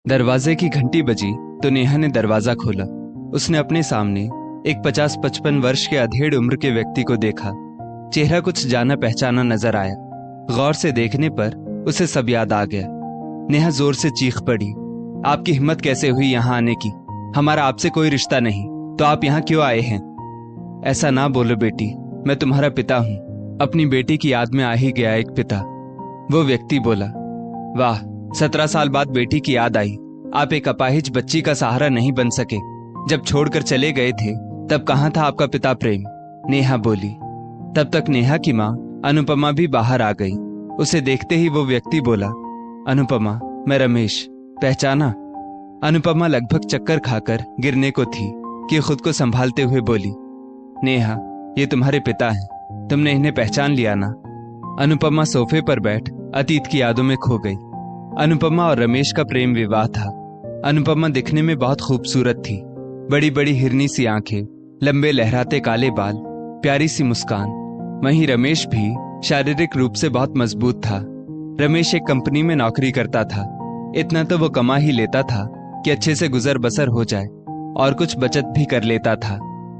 दरवाजे की घंटी बजी तो नेहा ने दरवाजा खोला। उसने अपने सामने एक 50-55 वर्ष के अधेड़ उम्र के व्यक्ति को देखा। चेहरा कुछ जाना पहचाना नजर आया। गौर से देखने पर उसे सब याद आ गया। नेहा जोर से चीख पड़ी, आपकी हिम्मत कैसे हुई यहाँ आने की? हमारा आपसे कोई रिश्ता नहीं, तो आप यहाँ क्यों आए हैं? ऐसा ना बोलो बेटी, मैं तुम्हारा पिता हूँ। अपनी बेटी की याद में आ ही गया एक पिता। वो व्यक्ति बोला, वाह, 17 साल बाद बेटी की याद आई। आप एक अपाहिज बच्ची का सहारा नहीं बन सके। जब छोड़कर चले गए थे तब कहाँ था आपका पिता प्रेम? नेहा बोली। तब तक नेहा की माँ अनुपमा भी बाहर आ गई। उसे देखते ही वो व्यक्ति बोला, अनुपमा, मैं रमेश, पहचाना? अनुपमा लगभग चक्कर खाकर गिरने को थी कि खुद को संभालते हुए बोली, नेहा, ये तुम्हारे पिता हैं, तुमने इन्हें पहचान लिया ना? अनुपमा सोफे पर बैठ अतीत की यादों में खो गई। अनुपमा और रमेश का प्रेम विवाह था। अनुपमा दिखने में बहुत खूबसूरत थी। बड़ी बड़ी हिरनी सी आंखें, लंबे लहराते काले बाल, प्यारी सी मुस्कान। वहीं रमेश भी शारीरिक रूप से बहुत मजबूत था। रमेश एक कंपनी में नौकरी करता था। इतना तो वो कमा ही लेता था कि अच्छे से गुजर बसर हो जाए, और कुछ बचत भी कर लेता था।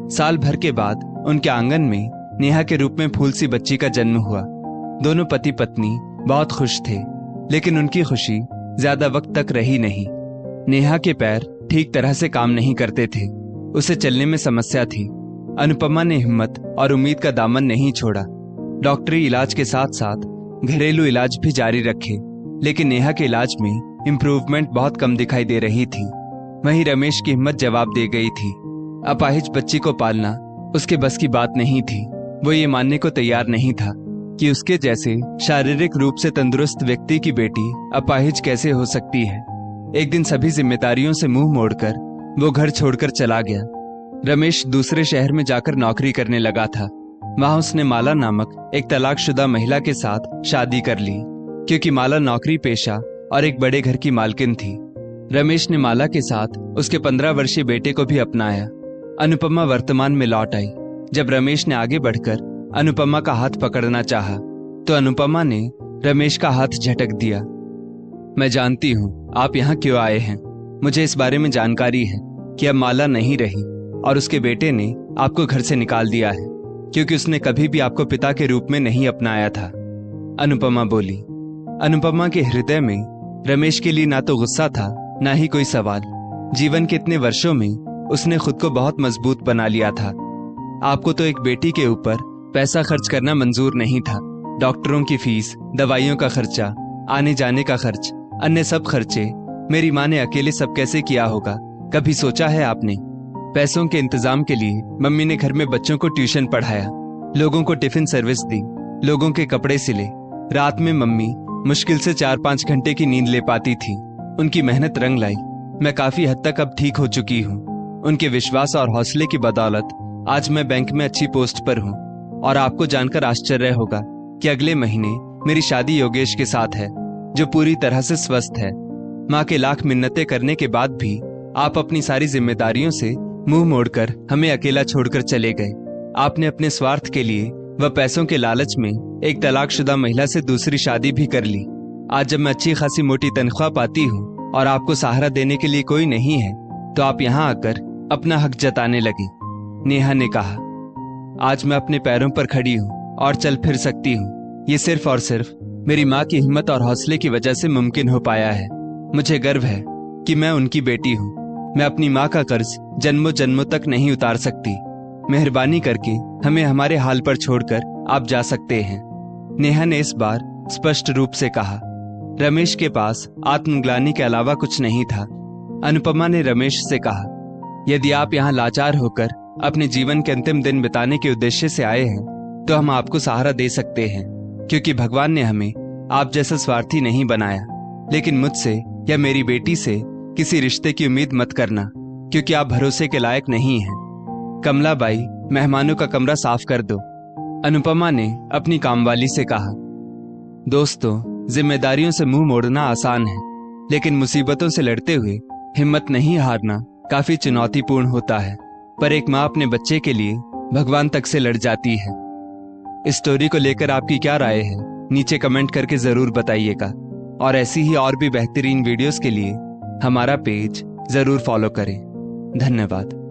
साल भर के बाद उनके आंगन में नेहा के रूप में फूल सी बच्ची का जन्म हुआ। दोनों पति पत्नी बहुत खुश थे, लेकिन उनकी खुशी ज्यादा वक्त तक रही नहीं। नेहा के पैर ठीक तरह से काम नहीं करते थे। उसे चलने में समस्या थी। अनुपमा ने हिम्मत और उम्मीद का दामन नहीं छोड़ा। डॉक्टरी इलाज के साथ साथ घरेलू इलाज भी जारी रखे, लेकिन नेहा के इलाज में इम्प्रूवमेंट बहुत कम दिखाई दे रही थी। वहीं रमेश की हिम्मत जवाब दे गई थी। अपाहिज बच्ची को पालना उसके बस की बात नहीं थी। वो ये मानने को तैयार नहीं था कि उसके जैसे शारीरिक रूप से तंदुरुस्त व्यक्ति की बेटी अपाहिज कैसे हो सकती है। एक दिन सभी जिम्मेदारियों से मुंह मोड़कर वो घर छोड़कर चला गया। रमेश दूसरे शहर में जाकर नौकरी करने लगा था। वहां उसने माला नामक एक तलाकशुदा महिला के साथ शादी कर ली, क्योंकि माला नौकरी पेशा और एक बड़े घर की मालकिन थी। रमेश ने माला के साथ उसके 15 वर्षीय बेटे को भी अपनाया। अनुपमा वर्तमान में लौट आई। जब रमेश ने आगे बढ़कर अनुपमा का हाथ पकड़ना चाहा, तो अनुपमा ने रमेश का हाथ झटक दिया। मैं जानती हूँ आप यहाँ क्यों आए हैं। मुझे इस बारे में जानकारी है कि अब माला नहीं रही और उसके बेटे ने आपको घर से निकाल दिया है, क्योंकि उसने कभी भी आपको पिता के रूप में नहीं अपनाया था। अनुपमा बोली। अनुपमा के हृदय में रमेश के लिए ना तो गुस्सा था, ना ही कोई सवाल। जीवन के इतने वर्षों में उसने खुद को बहुत मजबूत बना लिया था। आपको तो एक बेटी के ऊपर पैसा खर्च करना मंजूर नहीं था। डॉक्टरों की फीस, दवाइयों का खर्चा, आने जाने का खर्च, अन्य सब खर्चे मेरी माँ ने अकेले सब कैसे किया होगा, कभी सोचा है आपने? पैसों के इंतजाम के लिए मम्मी ने घर में बच्चों को ट्यूशन पढ़ाया, लोगों को टिफिन सर्विस दी, लोगों के कपड़े सिले। रात में मम्मी मुश्किल से 4-5 घंटे की नींद ले पाती थी। उनकी मेहनत रंग लाई। मैं काफी हद तक अब ठीक हो चुकी हूँ। उनके विश्वास और हौसले की बदौलत आज मैं बैंक में अच्छी पोस्ट पर हूँ। और आपको जानकर आश्चर्य होगा कि अगले महीने मेरी शादी योगेश के साथ है, जो पूरी तरह से स्वस्थ है। माँ के लाख मिन्नतें करने के बाद भी आप अपनी सारी जिम्मेदारियों से मुंह मोड़कर हमें अकेला छोड़कर चले गए। आपने अपने स्वार्थ के लिए व पैसों के लालच में एक तलाकशुदा महिला से दूसरी शादी भी कर ली। आज जब मैं अच्छी खासी मोटी तनख्वाह पाती हूँ और आपको सहारा देने के लिए कोई नहीं है, तो आप यहाँ आकर अपना हक जताने लगी। नेहा ने कहा, आज मैं अपने पैरों पर खड़ी हूँ और चल फिर सकती हूँ। ये सिर्फ और सिर्फ मेरी माँ की हिम्मत और हौसले की वजह से मुमकिन हो पाया है। मुझे गर्व है कि मैं उनकी बेटी हूँ। मैं अपनी माँ का कर्ज जन्मों जन्मों तक नहीं उतार सकती। मेहरबानी करके हमें हमारे हाल पर छोड़कर आप जा सकते हैं। नेहा ने इस बार स्पष्ट रूप से कहा। रमेश के पास आत्मग्लानि के अलावा कुछ नहीं था। अनुपमा ने रमेश से कहा, यदि आप यहाँ लाचार होकर अपने जीवन के अंतिम दिन बिताने के उद्देश्य से आए हैं, तो हम आपको सहारा दे सकते हैं, क्योंकि भगवान ने हमें आप जैसा स्वार्थी नहीं बनाया। लेकिन मुझसे या मेरी बेटी से किसी रिश्ते की उम्मीद मत करना, क्योंकि आप भरोसे के लायक नहीं हैं। कमलाबाई, मेहमानों का कमरा साफ कर दो। अनुपमा ने अपनी कामवाली से कहा। दोस्तों, जिम्मेदारियों से मुंह मोड़ना आसान है, लेकिन मुसीबतों से लड़ते हुए हिम्मत नहीं हारना काफी चुनौतीपूर्ण होता है। पर एक माँ अपने बच्चे के लिए भगवान तक से लड़ जाती है। इस स्टोरी को लेकर आपकी क्या राय है, नीचे कमेंट करके जरूर बताइएगा। और ऐसी ही और भी बेहतरीन वीडियोस के लिए हमारा पेज जरूर फॉलो करें। धन्यवाद।